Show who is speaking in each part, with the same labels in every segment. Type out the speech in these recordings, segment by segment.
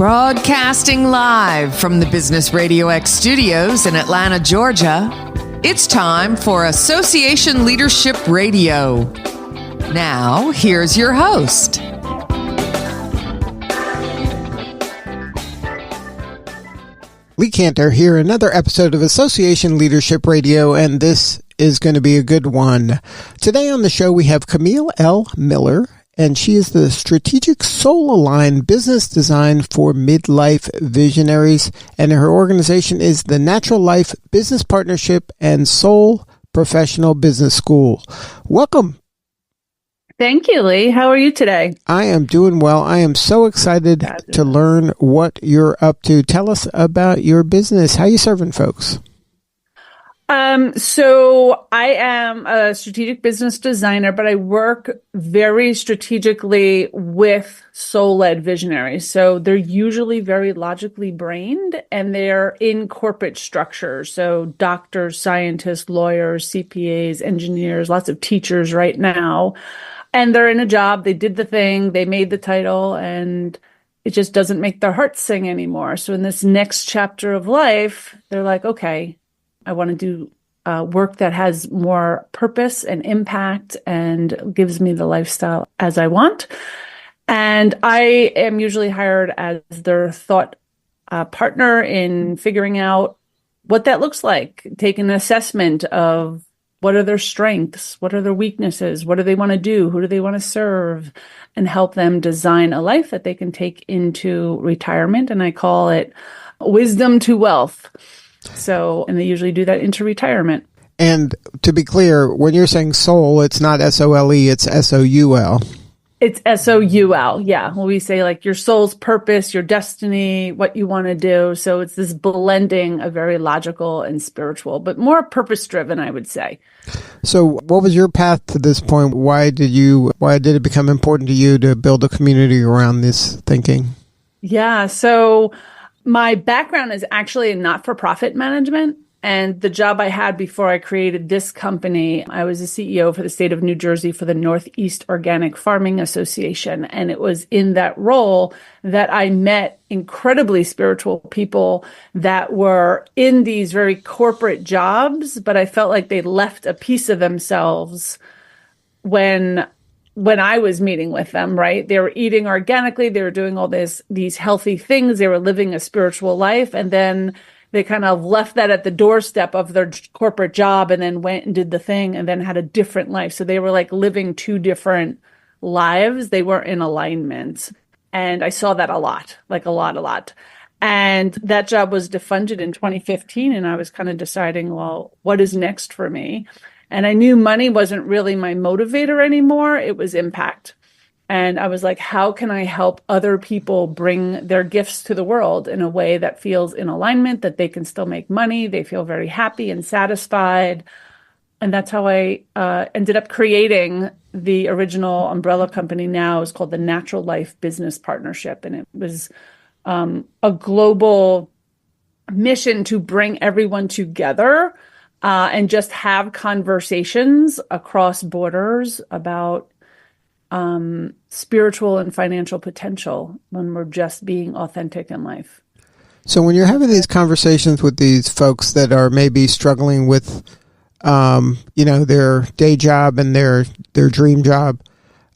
Speaker 1: Broadcasting live from the Business RadioX studios in Atlanta, Georgia, it's time for Association Leadership Radio. Now, here's your host.
Speaker 2: Lee Cantor here, another episode of Association Leadership Radio, and this is going to be a good one. Today on the show, we have Camille L. Miller, and she is the Strategic Soul-Aligned Business Design for Midlife Visionaries, and her organization is the Natural Life Business Partnership and Soul Professional Business School. Welcome.
Speaker 3: Thank you, Lee. How are you today? I
Speaker 2: am doing well. I am so excited to learn what you're up to. Tell us about your business. How are you serving folks?
Speaker 3: So I am a strategic business designer, but I work very strategically with soul-led visionaries. So they're usually very logically brained and they're in corporate structures. So doctors, scientists, lawyers, CPAs, engineers, lots of teachers right now. And they're in a job, they did the thing, they made the title, and it just doesn't make their hearts sing anymore. So in this next chapter of life, they're like, okay, I want to do work that has more purpose and impact and gives me the lifestyle as I want. And I am usually hired as their thought partner in figuring out what that looks like, take an assessment of what are their strengths, what are their weaknesses, what do they want to do, who do they want to serve, and help them design a life that they can take into retirement. And I call it wisdom to wealth. So, and they usually do that into retirement.
Speaker 2: And to be clear, when you're saying soul, it's not S-O-L-E, it's S-O-U-L.
Speaker 3: It's S-O-U-L, yeah. Well, we say like your soul's purpose, your destiny, what you want to do. So it's this blending of very logical and spiritual, but more purpose-driven, I would say.
Speaker 2: So what was your path to this point? Why did it become important to you to build a community around this thinking?
Speaker 3: Yeah, so my background is actually in not-for-profit management. And the job I had before I created this company, I was a CEO for the state of New Jersey for the Northeast Organic Farming Association. And it was in that role that I met incredibly spiritual people that were in these very corporate jobs, but I felt like they left a piece of themselves when I was meeting with them, right? They were eating organically. They were doing all these healthy things. They were living a spiritual life. And then they kind of left that at the doorstep of their corporate job and then went and did the thing and then had a different life. So they were like living two different lives. They weren't in alignment. And I saw that a lot. And that job was defunded in 2015. And I was kind of deciding, well, what is next for me? And I knew money wasn't really my motivator anymore. It was impact. And I was like, how can I help other people bring their gifts to the world in a way that feels in alignment, that they can still make money, they feel very happy and satisfied. And that's how I ended up creating the original umbrella company. Now is called the Natural Life Business Partnership. And it was a global mission to bring everyone together and just have conversations across borders about spiritual and financial potential when we're just being authentic in life.
Speaker 2: So when you're having these conversations with these folks that are maybe struggling with, their day job and their dream job,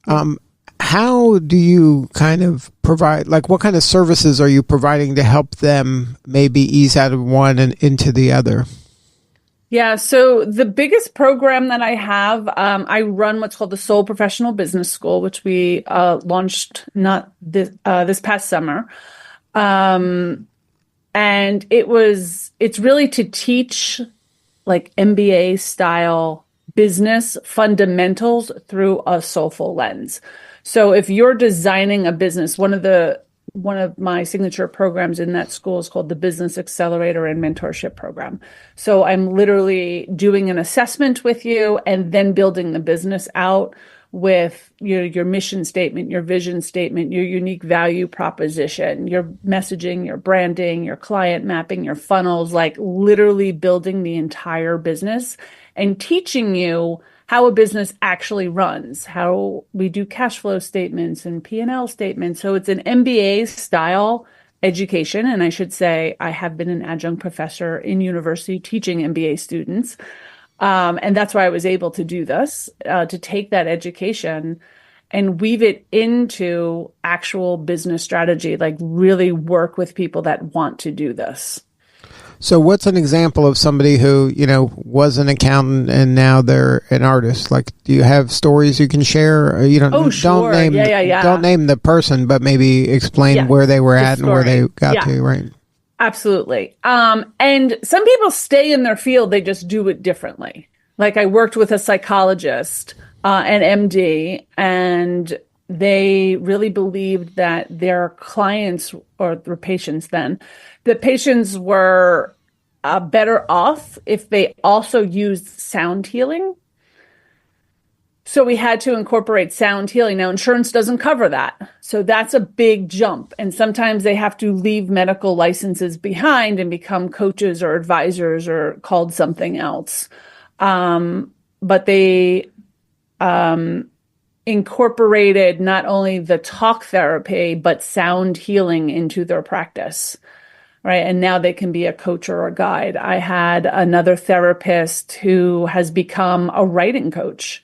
Speaker 2: how do you kind of provide, like what kind of services are you providing to help them maybe ease out of one and into the other?
Speaker 3: Yeah, so the biggest program that I have, I run what's called the Soul Professional Business School, which we launched not this past summer. And it's really to teach like MBA style business fundamentals through a soulful lens. So if you're designing a business, one of my signature programs in that school is called the Business Accelerator and Mentorship Program. So I'm literally doing an assessment with you and then building the business out with your mission statement, your vision statement, your unique value proposition, your messaging, your branding, your client mapping, your funnels, like literally building the entire business and teaching you how a business actually runs, how we do cash flow statements and P&L statements. So it's an MBA style education. And I should say, I have been an adjunct professor in university teaching MBA students. And that's why I was able to do this, to take that education and weave it into actual business strategy, like really work with people that want to do this.
Speaker 2: So what's an example of somebody who, was an accountant and now they're an artist? Like, do you have stories you can share? Or
Speaker 3: Sure.
Speaker 2: Don't name the person, but maybe explain where they were at and where they got to, right?
Speaker 3: Absolutely. And some people stay in their field, they just do it differently. Like I worked with a psychologist, an MD, and they really believed that their clients or their patients then, the patients were better off if they also used sound healing. So we had to incorporate sound healing. Now, insurance doesn't cover that. So that's a big jump. And sometimes they have to leave medical licenses behind and become coaches or advisors or called something else. But they incorporated not only the talk therapy, but sound healing into their practice, right? And now they can be a coach or a guide. I had another therapist who has become a writing coach.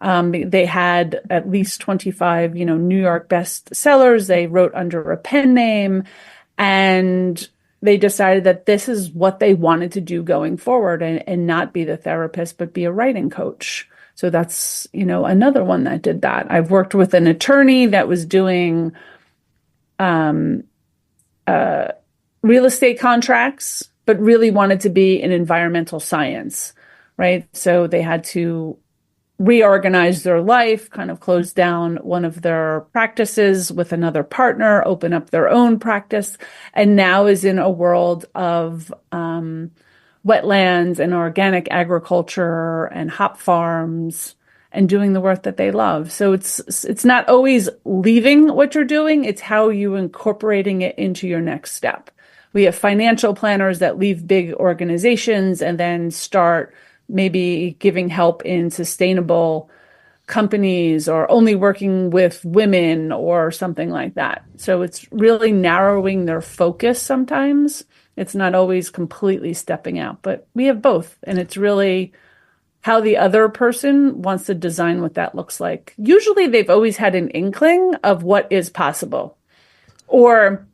Speaker 3: They had at least 25, New York bestsellers. They wrote under a pen name, and they decided that this is what they wanted to do going forward and not be the therapist, but be a writing coach. So that's, another one that did that. I've worked with an attorney that was doing real estate contracts, but really wanted to be in environmental science, right? So they had to reorganize their life, kind of close down one of their practices with another partner, open up their own practice, and now is in a world of wetlands and organic agriculture and hop farms and doing the work that they love. So it's not always leaving what you're doing, it's how you incorporating it into your next step. We have financial planners that leave big organizations and then start maybe giving help in sustainable companies or only working with women or something like that. So it's really narrowing their focus sometimes. It's not always completely stepping out, but we have both. And it's really how the other person wants to design what that looks like. Usually they've always had an inkling of what is possible. Or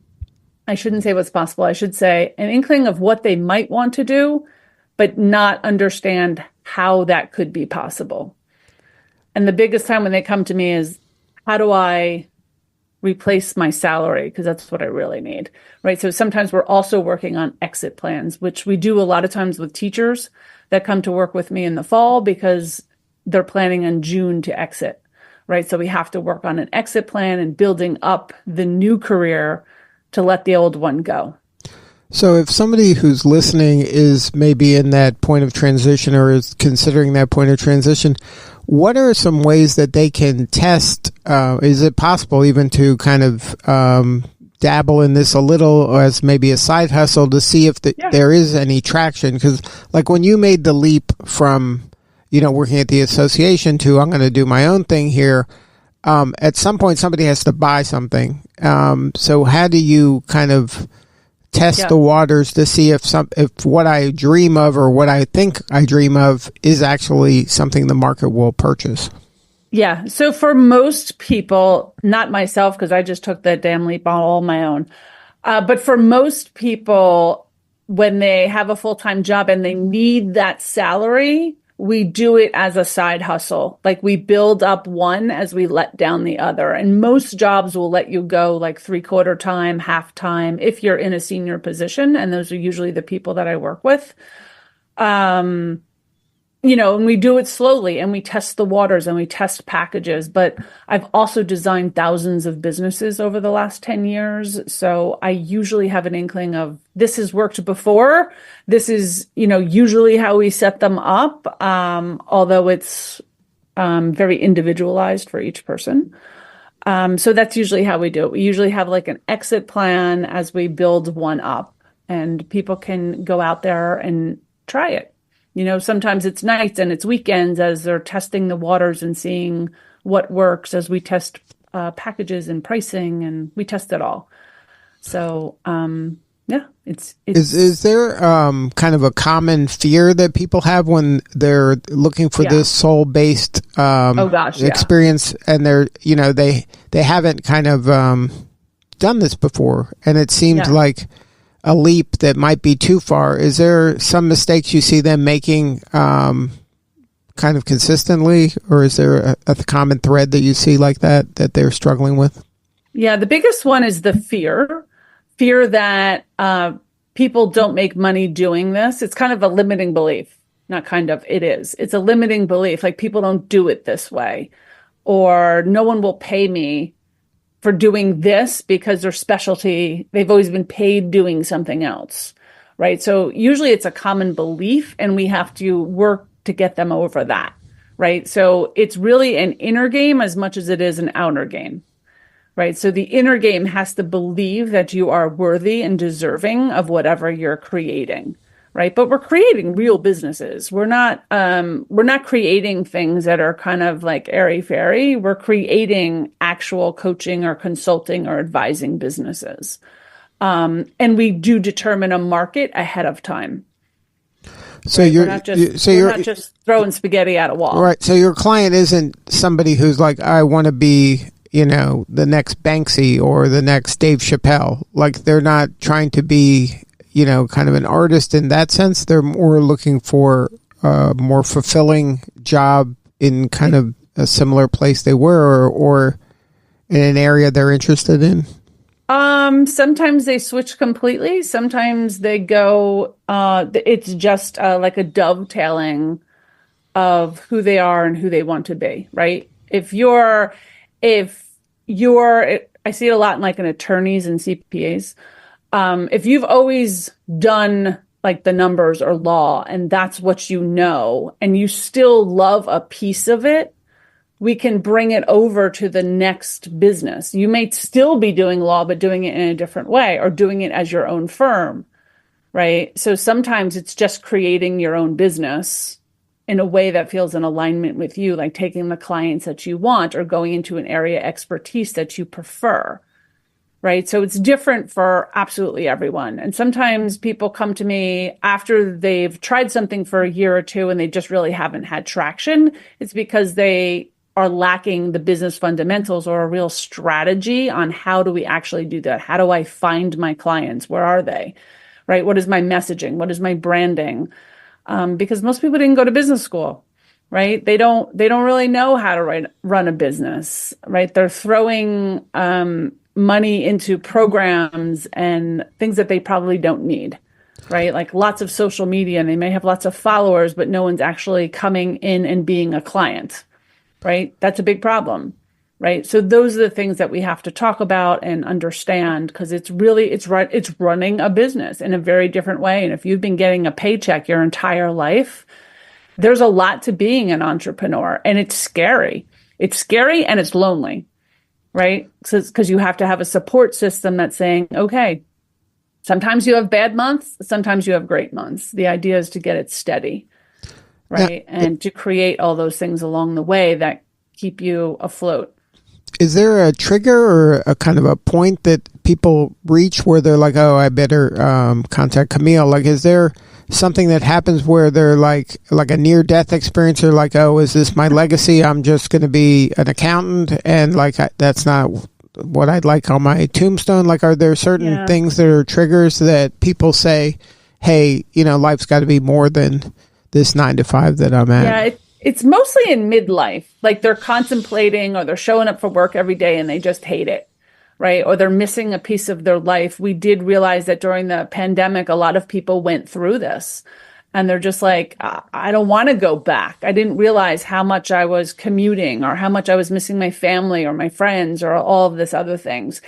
Speaker 3: I shouldn't say what's possible. I should say an inkling of what they might want to do, but not understand how that could be possible. And the biggest time when they come to me is, how do I replace my salary? Because that's what I really need, right? So sometimes we're also working on exit plans, which we do a lot of times with teachers that come to work with me in the fall because they're planning on June to exit, right? So we have to work on an exit plan and building up the new career to let the old one go.
Speaker 2: So if somebody who's listening is maybe in that point of transition or is considering that point of transition, what are some ways that they can test? Is it possible even to kind of dabble in this a little as maybe a side hustle to see if there is any traction? Because like when you made the leap from, working at the association to I'm going to do my own thing here, at some point somebody has to buy something. So how do you kind of test the waters to see if what I dream of or what I think I dream of is actually something the market will purchase?
Speaker 3: Yeah. So for most people, not myself, because I just took that damn leap on all my own. But for most people, when they have a full-time job and they need that salary, we do it as a side hustle. Like we build up one as we let down the other. And most jobs will let you go like 3/4 time, half time, if you're in a senior position. And those are usually the people that I work with. And we do it slowly and we test the waters and we test packages. But I've also designed thousands of businesses over the last 10 years. So I usually have an inkling of this has worked before. This is, usually how we set them up. Although it's very individualized for each person. So that's usually how we do it. We usually have like an exit plan as we build one up, and people can go out there and try it. Sometimes it's nights and it's weekends as they're testing the waters and seeing what works as we test packages and pricing, and we test it all. So, yeah, it's
Speaker 2: Is there kind of a common fear that people have when they're looking for this soul-based
Speaker 3: oh gosh, yeah.
Speaker 2: experience, and they haven't kind of done this before, and it seems like a leap that might be too far. Is there some mistakes you see them making kind of consistently, or is there a common thread that you see like that they're struggling with?
Speaker 3: Yeah, the biggest one is the fear that people don't make money doing this. It's kind of a limiting belief. Not kind of, it is. It's a limiting belief. Like, people don't do it this way, or no one will pay me for doing this because their specialty, they've always been paid doing something else, right? So usually it's a common belief, and we have to work to get them over that, right? So it's really an inner game as much as it is an outer game. Right. So the inner game has to believe that you are worthy and deserving of whatever you're creating. Right. But we're creating real businesses. We're not creating things that are kind of like airy fairy. We're creating actual coaching or consulting or advising businesses. And we do determine a market ahead of time.
Speaker 2: So
Speaker 3: right?
Speaker 2: you're
Speaker 3: not just throwing spaghetti at a wall.
Speaker 2: Right. So your client isn't somebody who's like, I want to be, the next Banksy or the next Dave Chappelle. Like, they're not trying to be, kind of an artist in that sense. They're more looking for a more fulfilling job in kind of a similar place they were, or in an area they're interested in.
Speaker 3: Sometimes they switch completely. Sometimes they go, it's just like a dovetailing of who they are and who they want to be, right? If you're, I see it a lot in like in attorneys and CPAs. If you've always done like the numbers or law, and that's what and you still love a piece of it, we can bring it over to the next business. You may still be doing law, but doing it in a different way, or doing it as your own firm, right? So sometimes it's just creating your own business in a way that feels in alignment with you, like taking the clients that you want or going into an area expertise that you prefer, right? So it's different for absolutely everyone. And sometimes people come to me after they've tried something for a year or two and they just really haven't had traction. It's because they are lacking the business fundamentals or a real strategy on how do we actually do that? How do I find my clients? Where are they? Right? What is my messaging? What is my branding? Because most people didn't go to business school, right? They don't really know how to run a business, right? They're throwing money into programs and things that they probably don't need, right? Like lots of social media, and they may have lots of followers, but no one's actually coming in and being a client, right? That's a big problem, right? So those are the things that we have to talk about and understand, because it's running a business in a very different way. And if you've been getting a paycheck your entire life, there's a lot to being an entrepreneur, and it's scary. It's scary and it's lonely, right? Because you have to have a support system that's saying, okay, sometimes you have bad months, sometimes you have great months. The idea is to get it steady, right? And to create all those things along the way that keep you afloat.
Speaker 2: Is there a trigger or a kind of a point that people reach where they're like, oh, I better contact Camille? Like, is there something that happens where they're like a near-death experience, or like, oh, is this my legacy? I'm just going to be an accountant, and like that's not what I'd like on my tombstone. Like, are there certain things that are triggers that people say, hey, life's got to be more than this 9 to 5 that I'm at?
Speaker 3: Yeah, it's mostly in midlife. Like, they're contemplating, or they're showing up for work every day and they just hate it, right? Or they're missing a piece of their life. We did realize that during the pandemic, a lot of people went through this, and they're just like, I don't want to go back. I didn't realize how much I was commuting, or how much I was missing my family or my friends or all of this other things.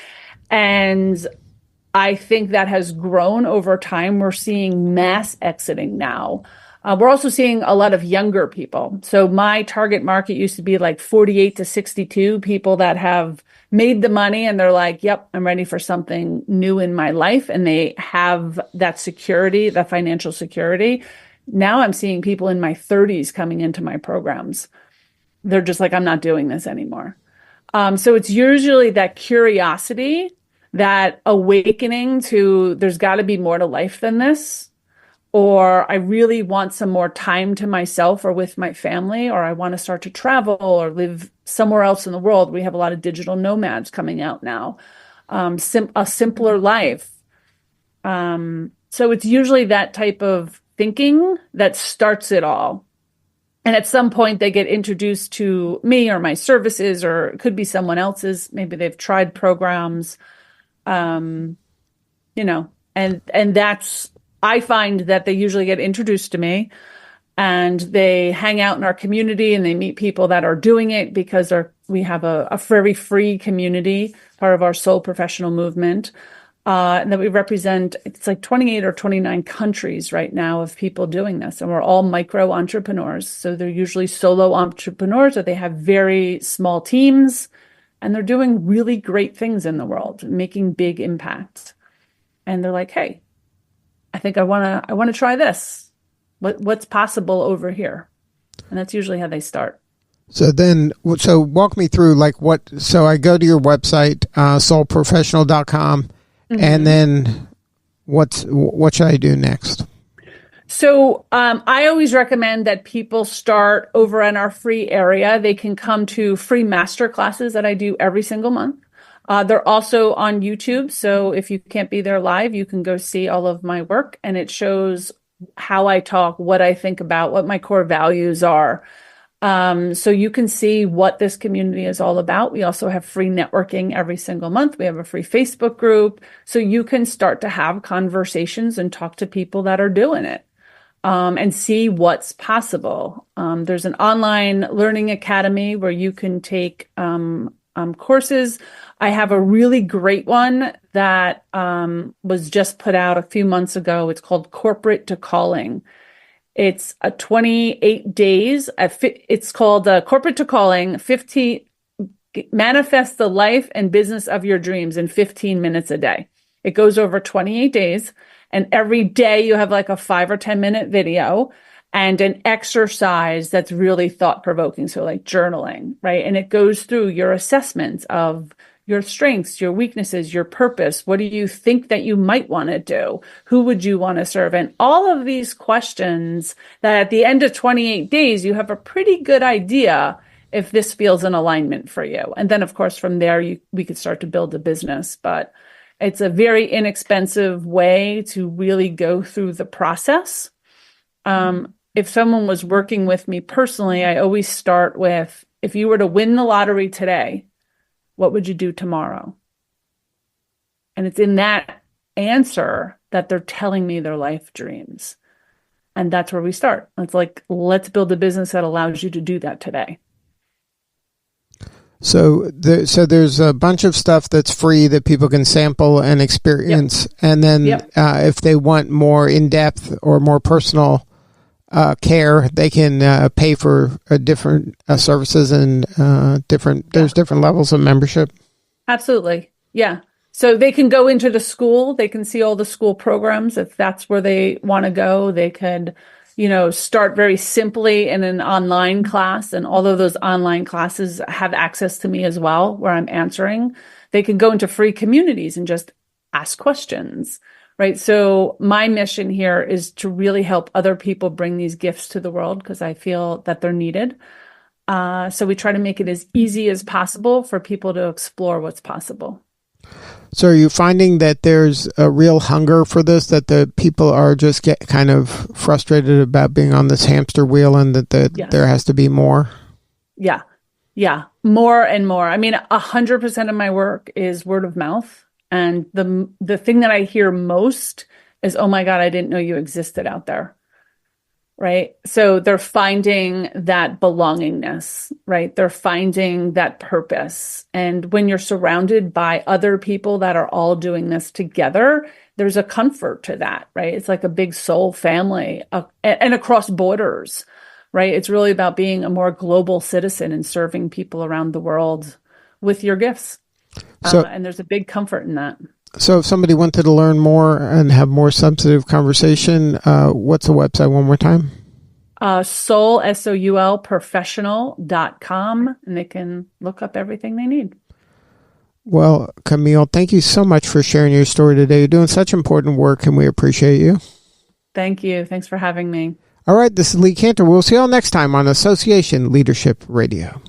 Speaker 3: And I think that has grown over time. We're seeing mass exiting now. We're also seeing a lot of younger people. So my target market used to be like 48 to 62 people that have made the money and they're like, yep, I'm ready for something new in my life. And they have that security, that financial security. Now I'm seeing people in my 30s coming into my programs. They're just like, I'm not doing this anymore. So it's usually that curiosity that awakening to there's got to be more to life than this, or I really want some more time to myself or with my family, or I want to start to travel or live somewhere else in the world. We have a lot of digital nomads coming out now. A simpler life. So it's usually that type of thinking that starts it all. And at some point they get introduced to me or my services, or it could be someone else's. Maybe they've tried programs, and that's, I find that they usually get introduced to me and they hang out in our community and they meet people that are doing it, because we have a very free community, part of our Soul Professional movement. And that we represent, it's like 28 or 29 countries right now of people doing this. And we're all micro entrepreneurs. So they're usually solo entrepreneurs, or they have very small teams, and they're doing really great things in the world, making big impacts. And they're like, hey, I think I want to try this. What's possible over here? And that's usually how they start.
Speaker 2: So walk me through so I go to your website, soulprofessional.com. Mm-hmm. And then what should I do next?
Speaker 3: So I always recommend that people start over in our free area. They can come to free master classes that I do every single month. They're also on YouTube. So if you can't be there live, you can go see all of my work, and it shows how I talk, what I think about, what my core values are. So you can see what this community is all about. We also have free networking every single month. We have a free Facebook group. So you can start to have conversations and talk to people that are doing it, and see what's possible. There's an online learning academy where you can take courses. I have a really great one that was just put out a few months ago. It's called Corporate to Calling. It's a 28 days. It's called Corporate to Calling, 15, manifest the life and business of your dreams in 15 minutes a day. It goes over 28 days. And every day you have like a 5 or 10 minute video and an exercise that's really thought provoking. So like journaling, right? And it goes through your assessments of your strengths, your weaknesses, your purpose. What do you think that you might want to do? Who would you want to serve? And all of these questions that at the end of 28 days, you have a pretty good idea if this feels in alignment for you. And then of course, from there, we could start to build a business, but it's a very inexpensive way to really go through the process. If someone was working with me personally, I always start with, if you were to win the lottery today, what would you do tomorrow? And it's in that answer that they're telling me their life dreams. And that's where we start. It's like, let's build a business that allows you to do that today.
Speaker 2: So there's a bunch of stuff that's free that people can sample and experience. Yep. And then if they want more in-depth or more personal care, they can pay for different services and there's different levels of membership. Absolutely.
Speaker 3: Yeah. So they can go into the school, they can see all the school programs. If that's where they want to go, they could, start very simply in an online class. And although those online classes have access to me as well, where I'm answering, they can go into free communities and just ask questions. Right. So my mission here is to really help other people bring these gifts to the world, because I feel that they're needed. So we try to make it as easy as possible for people to explore what's possible.
Speaker 2: So are you finding that there's a real hunger for this, that the people are just get kind of frustrated about being on this hamster wheel, and that there has to be more? Yeah.
Speaker 3: Yeah. More and more. I mean, 100% of my work is word of mouth. And the thing that I hear most is, oh my God, I didn't know you existed out there. Right. So they're finding that belongingness, right? They're finding that purpose. And when you're surrounded by other people that are all doing this together, there's a comfort to that, right? It's like a big soul family and across borders, right? It's really about being a more global citizen and serving people around the world with your gifts. And there's a big comfort in that.
Speaker 2: So if somebody wanted to learn more and have more substantive conversation, what's the website one more time?
Speaker 3: Soul, SOUL, professional.com, and they can look up everything they need.
Speaker 2: Well, Camille, thank you so much for sharing your story today. You're doing such important work, and we appreciate you.
Speaker 3: Thank you. Thanks for having me.
Speaker 2: All right, this is Lee Cantor. We'll see you all next time on Association Leadership Radio.